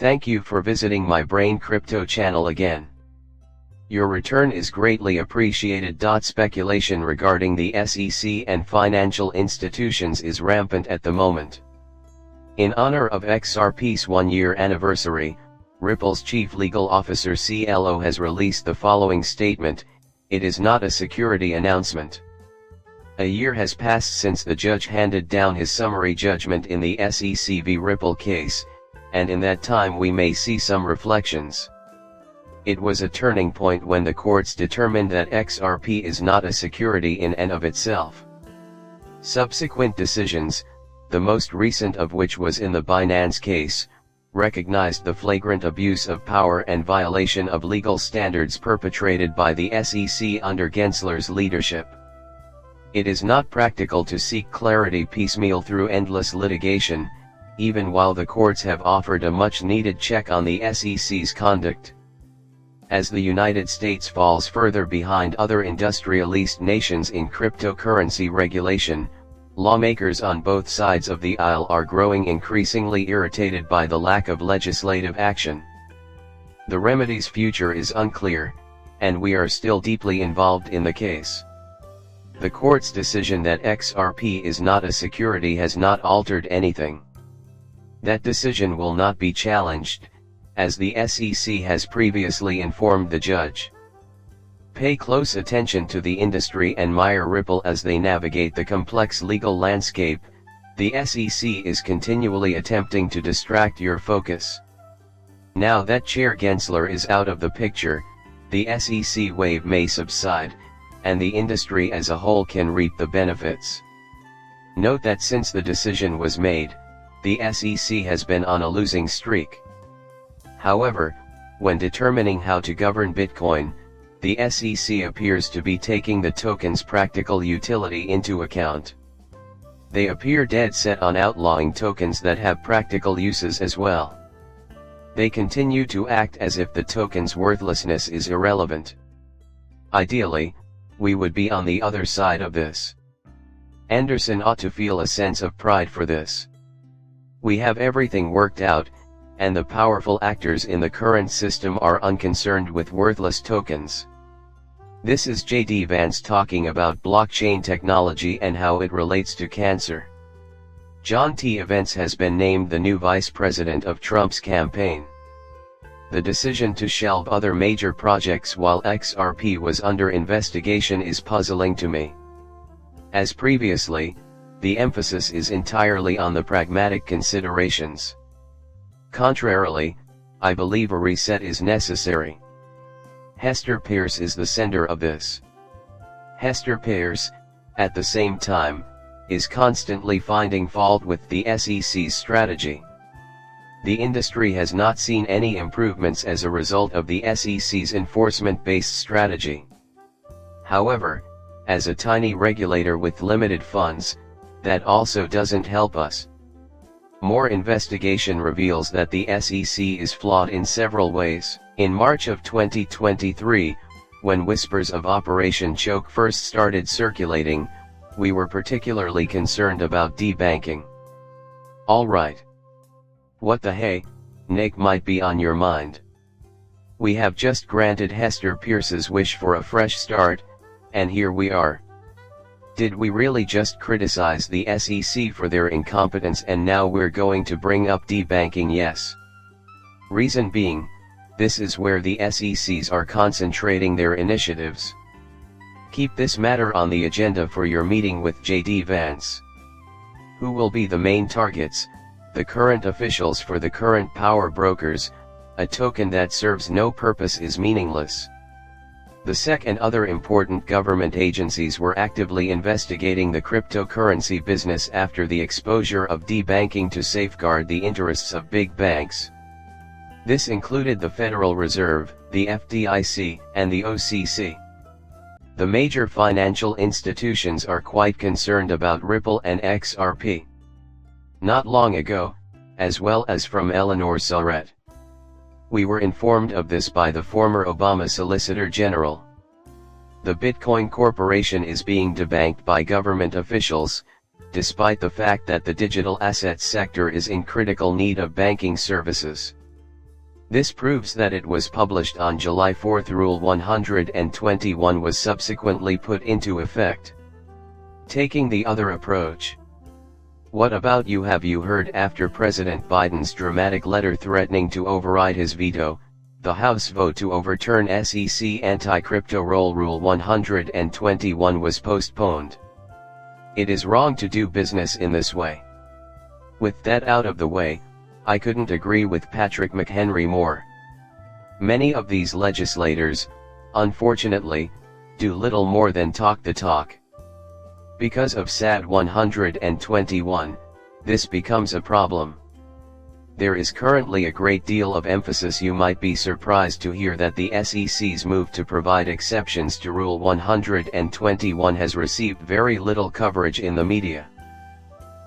Thank you for visiting my Brain Crypto channel again. Your return is greatly appreciated. Speculation regarding the SEC and financial institutions is rampant at the moment. In honor of XRP's one-year anniversary, Ripple's chief legal officer CLO has released the following statement: "It is not a security announcement." A year has passed since the judge handed down his summary judgment in the SEC v Ripple case, and in that time we may see some reflections. It was a turning point when the courts determined that XRP is not a security in and of itself. Subsequent decisions, the most recent of which was in the Binance case, recognized the flagrant abuse of power and violation of legal standards perpetrated by the SEC under Gensler's leadership. It is not practical to seek clarity piecemeal through endless litigation, even while the courts have offered a much-needed check on the SEC's conduct. As the United States falls further behind other industrialist nations in cryptocurrency regulation, lawmakers on both sides of the aisle are growing increasingly irritated by the lack of legislative action. The remedy's future is unclear, and we are still deeply involved in the case. The court's decision that XRP is not a security has not altered anything. That decision will not be challenged, as the SEC has previously informed the judge. Pay close attention to the industry and Ripple as they navigate the complex legal landscape. The SEC is continually attempting to distract your focus. Now that Chair Gensler is out of the picture, the SEC wave may subside, and the industry as a whole can reap the benefits. Note that since the decision was made, the SEC has been on a losing streak. However, when determining how to govern Bitcoin, the SEC appears to be taking the token's practical utility into account. They appear dead set on outlawing tokens that have practical uses as well. They continue to act as if the token's worthlessness is irrelevant. Ideally, we would be on the other side of this. Anderson ought to feel a sense of pride for this. We have everything worked out, and the powerful actors in the current system are unconcerned with worthless tokens. This is J.D. Vance talking about blockchain technology and how it relates to cancer. John T. Vance has been named the new vice president of Trump's campaign. The decision to shelve other major projects while XRP was under investigation is puzzling to me. As previously, the emphasis is entirely on the pragmatic considerations. Contrarily, I believe a reset is necessary. Hester Peirce is the center of this. Hester Peirce, at the same time, is constantly finding fault with the SEC's strategy. The industry has not seen any improvements as a result of the SEC's enforcement-based strategy. However, as a tiny regulator with limited funds, that also doesn't help us. More investigation reveals that the SEC is flawed in several ways. In March of 2023, when whispers of Operation Choke first started circulating, we were particularly concerned about debanking. Alright. What the hey, Nick might be on your mind? We have just granted Hester Peirce's wish for a fresh start, and here we are. Did we really just criticize the SEC for their incompetence and now we're going to bring up debanking? Yes. Reason being, this is where the SECs are concentrating their initiatives. Keep this matter on the agenda for your meeting with J.D. Vance. Who will be the main targets? The current officials for the current power brokers. A token that serves no purpose is meaningless. The SEC and other important government agencies were actively investigating the cryptocurrency business after the exposure of debanking to safeguard the interests of big banks. This included the Federal Reserve, the FDIC, and the OCC. The major financial institutions are quite concerned about Ripple and XRP. Not long ago, as well as from Eleanor Surratt. We were informed of this by the former Obama Solicitor General. The Bitcoin Corporation is being debanked by government officials, despite the fact that the digital assets sector is in critical need of banking services. This proves that it was published on July 4. Rule 121 was subsequently put into effect. Taking the other approach. What about you? Have you heard? After President Biden's dramatic letter threatening to override his veto, the House vote to overturn SEC anti-crypto Rule 121 was postponed. It is wrong to do business in this way. With that out of the way, I couldn't agree with Patrick McHenry more. Many of these legislators, unfortunately, do little more than talk the talk. Because of SAD 121, this becomes a problem. There is currently a great deal of emphasis. You might be surprised to hear that the SEC's move to provide exceptions to Rule 121 has received very little coverage in the media.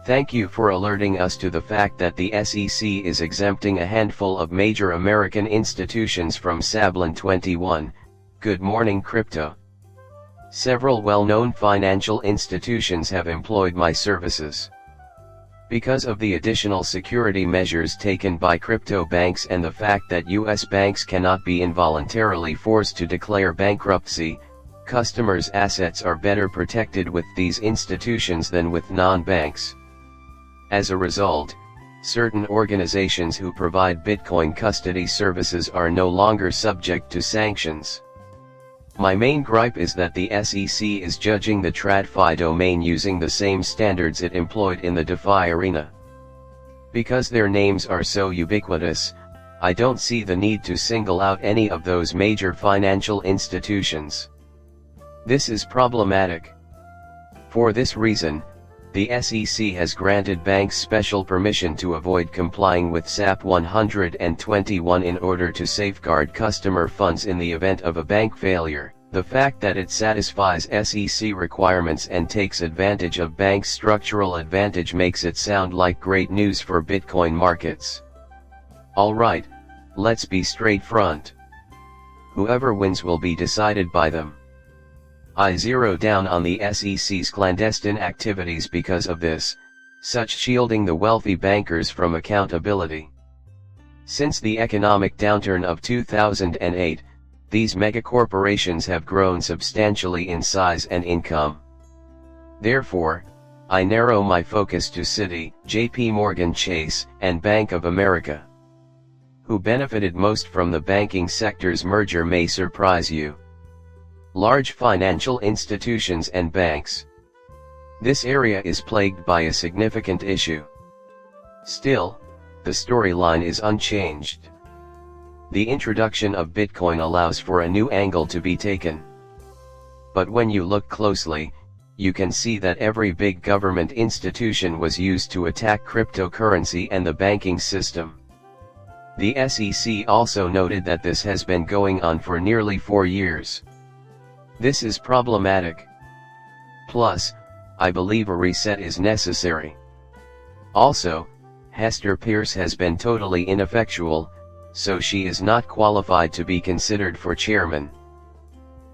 Thank you for alerting us to the fact that the SEC is exempting a handful of major American institutions from SAB 21. Good morning, crypto. Several well-known financial institutions have employed my services. Because of the additional security measures taken by crypto banks and the fact that U.S. banks cannot be involuntarily forced to declare bankruptcy, customers' assets are better protected with these institutions than with non-banks. As a result, certain organizations who provide Bitcoin custody services are no longer subject to sanctions. My main gripe is that the SEC is judging the TradFi domain using the same standards it employed in the DeFi arena. Because their names are so ubiquitous, I don't see the need to single out any of those major financial institutions. This is problematic. For this reason, the SEC has granted banks special permission to avoid complying with SAP 121 in order to safeguard customer funds in the event of a bank failure. The fact that it satisfies SEC requirements and takes advantage of banks' structural advantage makes it sound like great news for Bitcoin markets. Alright, let's be straight front. Whoever wins will be decided by them. I zero down on the SEC's clandestine activities because of this, such shielding the wealthy bankers from accountability. Since the economic downturn of 2008, these megacorporations have grown substantially in size and income. Therefore, I narrow my focus to Citi, JP Morgan Chase, and Bank of America. Who benefited most from the banking sector's merger may surprise you. Large financial institutions and banks. This area is plagued by a significant issue. Still, the storyline is unchanged. The introduction of Bitcoin allows for a new angle to be taken. But when you look closely, you can see that every big government institution was used to attack cryptocurrency and the banking system. The SEC also noted that this has been going on for nearly 4 years. This is problematic. Plus, I believe a reset is necessary. Also, Hester Peirce has been totally ineffectual, so she is not qualified to be considered for chairman.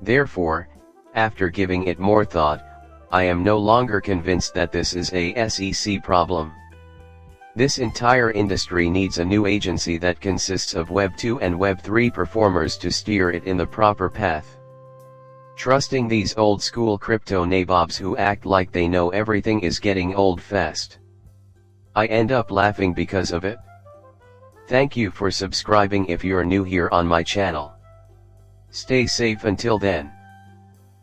Therefore, after giving it more thought, I am no longer convinced that this is a SEC problem. This entire industry needs a new agency that consists of Web 2 and Web 3 performers to steer it in the proper path. Trusting these old-school crypto nabobs who act like they know everything is getting old fast. I end up laughing because of it. Thank you for subscribing if you're new here on my channel. Stay safe until then.